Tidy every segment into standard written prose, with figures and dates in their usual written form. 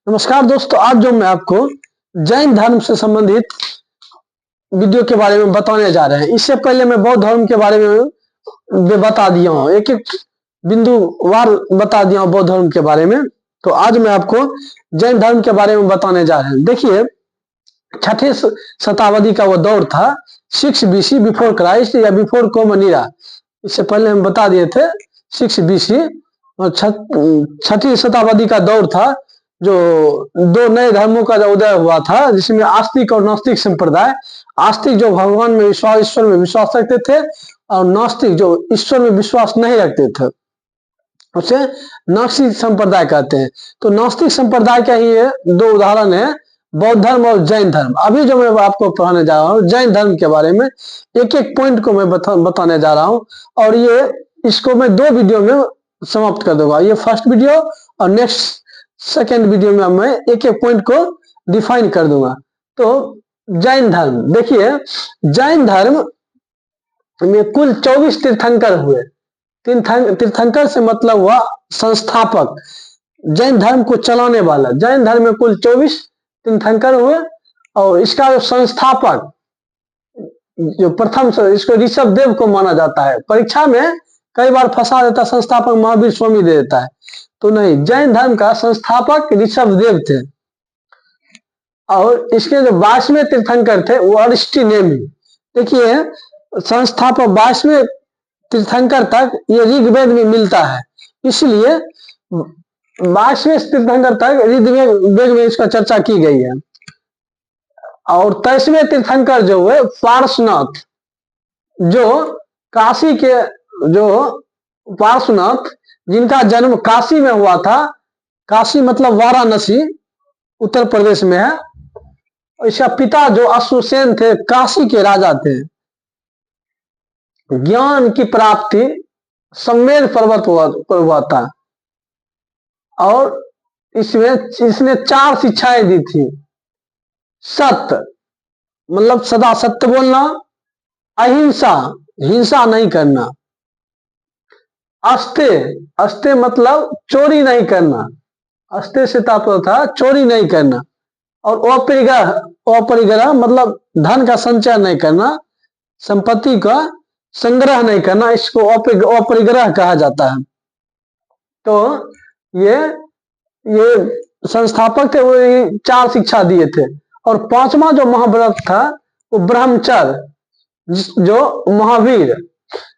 नमस्कार दोस्तों, आज जो मैं आपको जैन धर्म से संबंधित वीडियो के बारे में बताने जा रहे हैं। इससे पहले मैं बौद्ध धर्म के बारे में बता दिया हूँ, एक एक बिंदुवार बता दिया हूँ बौद्ध धर्म के बारे में। तो आज मैं आपको जैन धर्म के बारे में बताने जा रहे हैं। देखिए, छठे शताब्दी का वो दौर था, 6 BC बिफोर क्राइस्ट या बिफोर कॉमन एरा। इससे पहले हम बता दिए थे 6 BC, और छठी शताब्दी का दौर था जो दो नए धर्मों का जो उदय हुआ था, जिसमें आस्तिक और नास्तिक संप्रदाय। आस्तिक जो भगवान में विश्वास, ईश्वर में विश्वास रखते थे, और नास्तिक जो ईश्वर में विश्वास नहीं रखते थे, उसे नास्तिक संप्रदाय कहते हैं। तो नास्तिक संप्रदाय का ही ये दो उदाहरण है, बौद्ध धर्म और जैन धर्म। अभी जो मैं आपको पढ़ाने जा रहा हूँ जैन धर्म के बारे में, एक एक पॉइंट को मैं बताने जा रहा हूँ, और ये इसको मैं 2 वीडियो में समाप्त कर दूंगा। ये फर्स्ट वीडियो और नेक्स्ट सेकेंड वीडियो में मैं एक एक पॉइंट को डिफाइन कर दूंगा। तो जैन धर्म, देखिए जैन धर्म में कुल 24 तीर्थंकर हुए। तीर्थंकर से मतलब हुआ संस्थापक, जैन धर्म को चलाने वाला। जैन धर्म में कुल 24 तीर्थंकर हुए, और इसका जो संस्थापक, जो प्रथम इसको ऋषभ देव को माना जाता है। परीक्षा में कई बार फंसा देता, संस्थापक महावीर स्वामी दे देता है, तो नहीं, जैन धर्म का संस्थापक ऋषभ देव थे। और इसके जो 22वें तीर्थंकर थे वो अरिस्टिनेमी। देखिए, संस्थापक 22वें तीर्थंकर तक ये ऋग्वेद में मिलता है, इसलिए 22वें तीर्थंकर तक ऋग्वेद में इसका चर्चा की गई है। और 23वें तीर्थंकर जो हुए पार्श्वनाथ, जो काशी के जो पार्श्वनाथ, जिनका जन्म काशी में हुआ था। काशी मतलब वाराणसी, उत्तर प्रदेश में है। इसका पिता जो अश्वसेन थे, काशी के राजा थे। ज्ञान की प्राप्ति सम्मेद पर्वत पर हुआ था, और इसने 4 शिक्षाएं दी थी। सत्य मतलब सदा सत्य बोलना, अहिंसा हिंसा नहीं करना, अस्ते अस्ते मतलब चोरी नहीं करना, अस्ते से तात्पर्य था चोरी नहीं करना, और अपरिग्रह मतलब धन का संचय नहीं करना, संपत्ति का संग्रह नहीं करना, इसको अपरिग्रह कहा जाता है। तो ये संस्थापक थे, वो 4 शिक्षा दिए थे। और 5वां जो महाव्रत था वो ब्रह्मचर्य, जो महावीर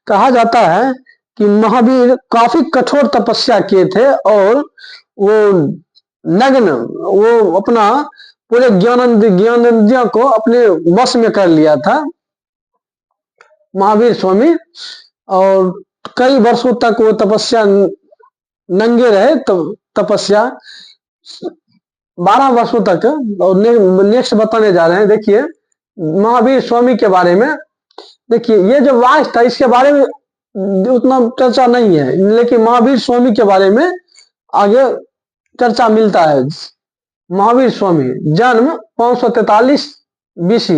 कहा जाता है कि महावीर काफी कठोर तपस्या किए थे, और वो नग्न, वो अपना पूरे ज्ञानेंद्रियों को अपने वश में कर लिया था महावीर स्वामी। और कई वर्षों तक वो तपस्या नंगे रहे, तपस्या 12 वर्षों तक। और नेक्स्ट बताने जा रहे हैं। देखिए महावीर स्वामी के बारे में, देखिए ये जो वाच था इसके बारे में उतना चर्चा नहीं है, लेकिन महावीर स्वामी के बारे में आगे चर्चा मिलता है। महावीर स्वामी जन्म 543 BC।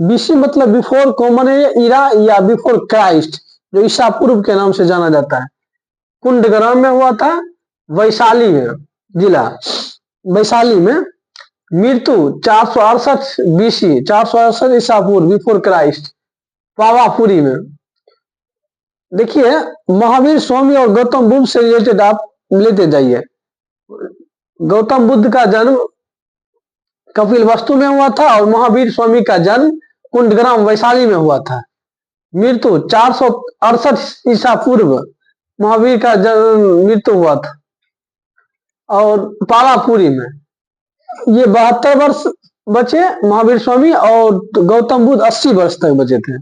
BC मतलब बिफोर कॉमन एरा या बिफोर क्राइस्ट, जो ईसा पूर्व के नाम से जाना जाता है। कुंडग्राम में हुआ था, वैशाली में, जिला वैशाली में। मृत्यु 468 BC, 468 ईसा पूर्व, बिफोर क्राइस्ट, पावापुरी में। देखिए महावीर स्वामी और गौतम बुद्ध से रिलेटेड आप लेते जाइए। गौतम बुद्ध का जन्म कपिलवस्तु में हुआ था, और महावीर स्वामी का जन्म कुंडग्राम वैशाली में हुआ था। मृत्यु 468 ईसा पूर्व महावीर का मृत्यु हुआ था, और पावापुरी में। ये 72 वर्ष बचे महावीर स्वामी, और गौतम बुद्ध 80 वर्ष तक बचे थे।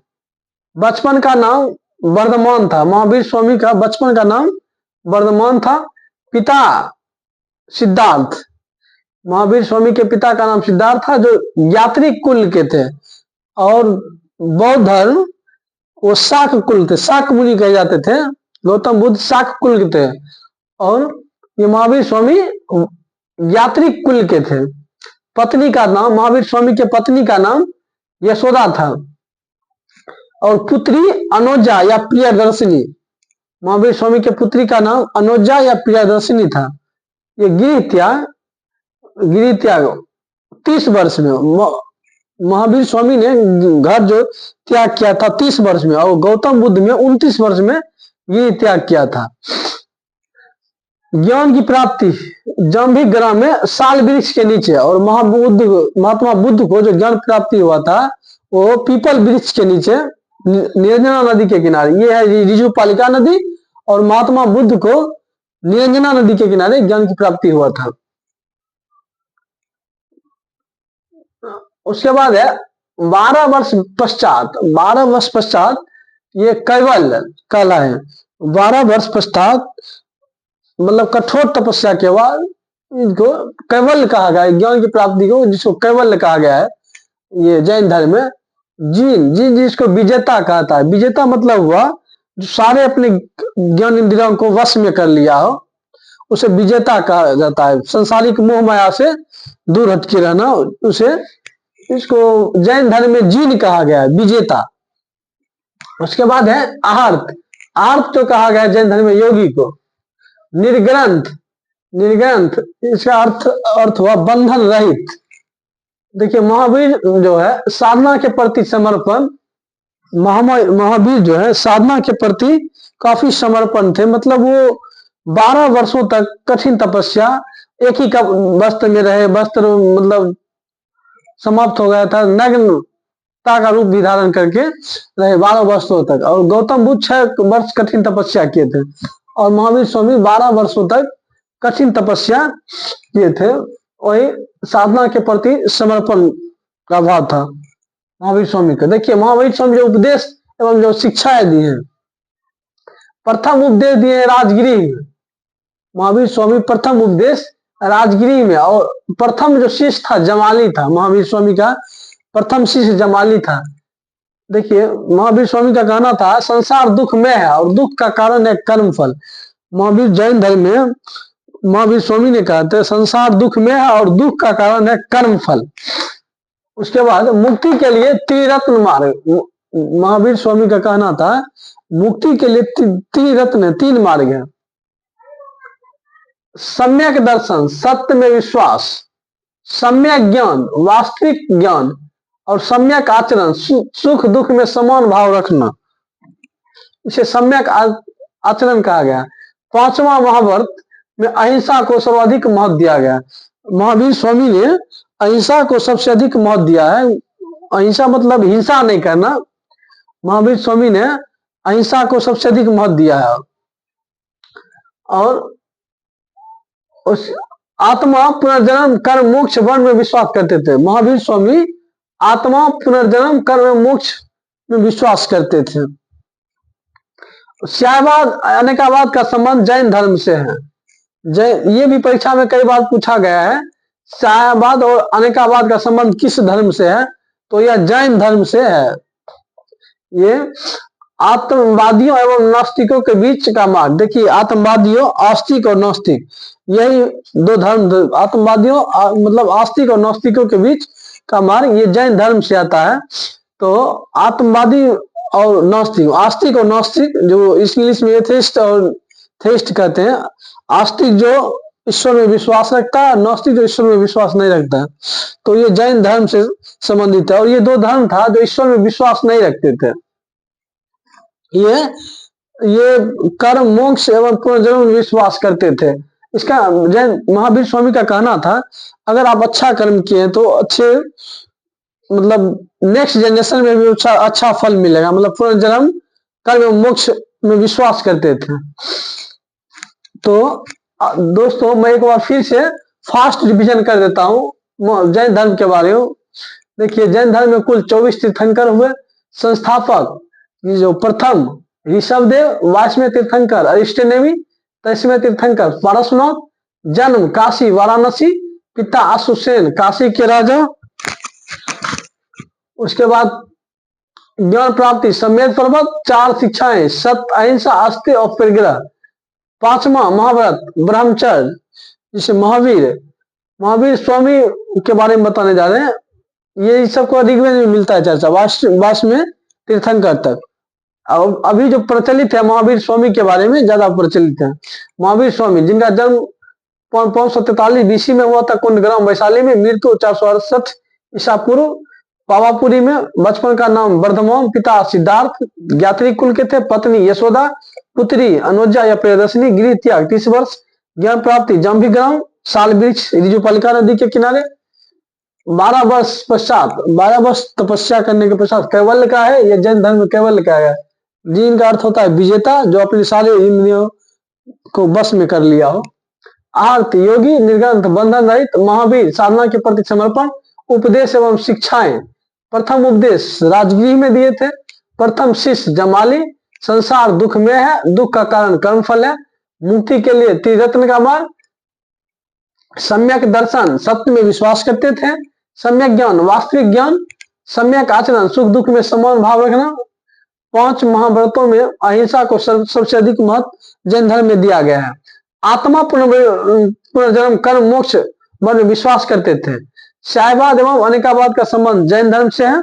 बचपन का नाम वर्धमान था, महावीर स्वामी का बचपन का नाम वर्धमान था। पिता सिद्धार्थ, महावीर स्वामी के पिता का नाम सिद्धार्थ था, जो यात्रिक कुल के थे। और बौद्ध धर्म वो शाक कुल थे, शाक मुनि कहे जाते थे। गौतम बुद्ध शाक कुल के थे, और ये महावीर स्वामी यात्रिक कुल के थे। पत्नी का नाम, महावीर स्वामी के पत्नी का नाम यशोदा था, और पुत्री अनोजा या प्रियदर्शिनी। महावीर स्वामी के पुत्री का नाम अनोजा या प्रियदर्शिनी था। ये गृह त्याग गिरी त्याग 30 वर्ष में महावीर स्वामी ने घर जो त्याग किया था 30 वर्ष में, और गौतम बुद्ध में 29 वर्ष में गिरी त्याग किया था। ज्ञान की प्राप्ति जम्भी ग्राम में साल वृक्ष के नीचे, और महात्मा बुद्ध को जो ज्ञान प्राप्ति हुआ था वो पीपल वृक्ष के नीचे निरंजना नदी के किनारे। ये है रिजुपालिका नदी, और महात्मा बुद्ध को निरंजना नदी के किनारे ज्ञान की प्राप्ति हुआ था। उसके बाद है 12 वर्ष पश्चात ये कैवल्य काला है। 12 वर्ष पश्चात मतलब कठोर तपस्या के बाद इनको कैवल्य कहा गया है। ज्ञान की प्राप्ति को जिसको कैवल्य कहा गया है ये जैन धर्म में। जिन जिसको विजेता कहता है। विजेता मतलब हुआ जो सारे अपने ज्ञान इंद्रियों को वश में कर लिया हो, उसे विजेता कहा जाता है। संसारिक मोह माया से दूर हटके रहना, उसे इसको जैन धर्म में जीन कहा गया है, विजेता। उसके बाद है आर्त तो कहा गया है जैन धर्म में योगी को। निर्ग्रंथ इसका अर्थ हुआ बंधन रहित। देखिए महावीर जो है साधना के प्रति समर्पण, महावीर जो है साधना के प्रति काफी समर्पण थे। मतलब वो 12 वर्षों तक कठिन तपस्या, एक ही वस्त्र में रहे, वस्त्र मतलब समाप्त हो गया था, नग्नता का रूप भी धारण करके रहे 12 वर्षों तक। और गौतम बुद्ध 6 वर्ष कठिन तपस्या किए थे, और महावीर स्वामी 12 वर्षों तक कठिन तपस्या किए थे। वही साधना के प्रति समर्पण का भाव था महावीर स्वामी का। देखिए महावीर स्वामी जो उपदेश एवं जो शिक्षाएं दी हैं, प्रथम उपदेश दिए हैं राजगिरी में। महावीर स्वामी प्रथम उपदेश राजगिरी में, और प्रथम जो शिष्य था जमाली था। महावीर स्वामी का प्रथम शिष्य जमाली था। देखिए महावीर स्वामी का कहना था संसार दुख में है और दुख का कारण है कर्म फल। महावीर जैन धर्म में महावीर स्वामी ने कहा था संसार दुख में है और दुख का कारण है कर्म फल। उसके बाद मुक्ति के लिए त्रिरत्न मार्ग, महावीर स्वामी का कहना था मुक्ति के लिए त्रिरत्न 3 मार्ग है। सम्यक दर्शन, सत्य में विश्वास, सम्यक ज्ञान, वास्तविक ज्ञान, और सम्यक आचरण, सुख दुख में समान भाव रखना, इसे सम्यक आचरण कहा गया। 5वां महाभारत में अहिंसा को सर्वाधिक महत्व दिया गया। महावीर स्वामी ने अहिंसा को सबसे अधिक महत्व दिया है। अहिंसा मतलब हिंसा नहीं करना। महावीर स्वामी ने अहिंसा को सबसे अधिक महत्व दिया है। और उस आत्मा पुनर्जन्म कर्म मोक्ष वर्ण में विश्वास करते थे। महावीर स्वामी आत्मा पुनर्जन्म कर्म मोक्ष में विश्वास करते थे। श्यायवाद अनेकावाद का संबंध जैन धर्म से है। ये भी परीक्षा में कई बार पूछा गया है, श्यायवाद और अनेकावाद का संबंध किस धर्म से है, तो यह जैन धर्म से है। ये आत्मवादियों एवं नास्तिकों के बीच का मार्ग। देखिए आत्मवादियों, आस्तिक और नास्तिक, यही 2 धर्म, आत्मवादियों मतलब आस्तिक और नास्तिकों के बीच का मार्ग ये जैन धर्म से आता है। तो आत्मवादी और नास्तिक, आस्तिक और नास्तिक जो इंग्लिश में एथेइस्ट और थेइस्ट कहते हैं। आस्तिक जो ईश्वर में विश्वास रखता है, नास्तिक जो ईश्वर में विश्वास नहीं रखता है। तो ये जैन धर्म से संबंधित है। और ये 2 धर्म था जो ईश्वर में विश्वास नहीं रखते थे। ये कर्म मोक्ष एवं पुनर्जन्म में विश्वास करते थे। इसका जैन महावीर स्वामी का कहना था अगर आप अच्छा कर्म किए तो अच्छे मतलब नेक्स्ट जनरेशन में भी अच्छा फल मिलेगा। मतलब पुनर्जन्म कर्म मोक्ष में विश्वास करते थे। तो दोस्तों मैं एक बार फिर से फास्ट रिवीजन कर देता हूँ जैन धर्म के बारे में। देखिए जैन धर्म में कुल 24 तीर्थंकर हुए। संस्थापक जो प्रथम ऋषभदेव, 22वें तीर्थंकर अरिष्टनेमी, 23वें तीर्थंकर पारसनाथ। जन्म काशी वाराणसी, पिता अश्वसेन काशी के राजा। उसके बाद ज्ञान प्राप्ति सम्यक पर्वत, 4 शिक्षाएं सत्य अहिंसा आस्तिक और परिग्रह। 5वां महाभारत ब्रह्मचर्य, जिसे महावीर स्वामी के बारे में बताने जा रहे हैं। ये सबको ऋग्वेद में मिलता है चर्चा 22वें तीर्थंकर तक। अब अभी जो प्रचलित है महावीर स्वामी के बारे में ज्यादा प्रचलित है। महावीर स्वामी जिनका जन्म 543 BC में हुआ था कुंडग्राम वैशाली में। मृत्यु 468 ईसा पूर्व पावापुरी में। बचपन का नाम वर्धमान, पिता सिद्धार्थ, ज्ञात्री कुल के थे, पत्नी यशोदा, पुत्री अनुजा या प्रियदर्शनी, गृह त्याग 30 वर्ष, ज्ञान प्राप्ति जम्भिग्राम साल वृक्ष ऋजुपालिका नदी के किनारे। 12 वर्ष तपस्या करने के पश्चात कैवल्य का है। यह जैन धर्म में कैवल्य का है। जीन का अर्थ होता है विजेता, जो अपने सारे इंद्रियों को बस में कर लिया हो। आर्त योगी, निर्ग्रंथ, बंधन रहित, महावीर, साधना के प्रति समर्पण। उपदेश एवं शिक्षाएं। प्रथम उपदेश राजगृह में दिए थे। प्रथम शिष्य जमाली। संसार दुख में है, दुख का कारण कर्मफल है। मुक्ति के लिए त्रिरत्न का मार्ग। सम्यक दर्शन, सत्य में विश्वास करते थे। सम्यक ज्ञान, वास्तविक ज्ञान। सम्यक आचरण, सुख दुख में समान भाव रखना। 5 महाव्रतों में अहिंसा को सबसे अधिक महत्व जैन धर्म में दिया गया है। आत्मा पुनर्जन्म, कर्म, मोक्ष में विश्वास करते थे। शायवाद एवं अनेकावाद का संबंध जैन धर्म से है।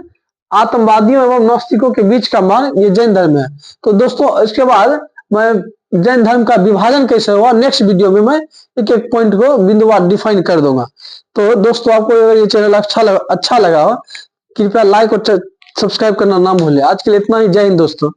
आत्मवादियों एवं नास्तिकों के बीच का मार्ग ये जैन धर्म है। तो दोस्तों इसके बाद मैं जैन धर्म का विभाजन कैसे हुआ नेक्स्ट वीडियो में मैं एक एक पॉइंट को बिंदुवार डिफाइन कर दूंगा। तो दोस्तों आपको अगर ये चैनल अच्छा लगा हो कृपया लाइक और सब्सक्राइब करना ना भूलें। आज के लिए इतना ही। जय हिंद दोस्तों।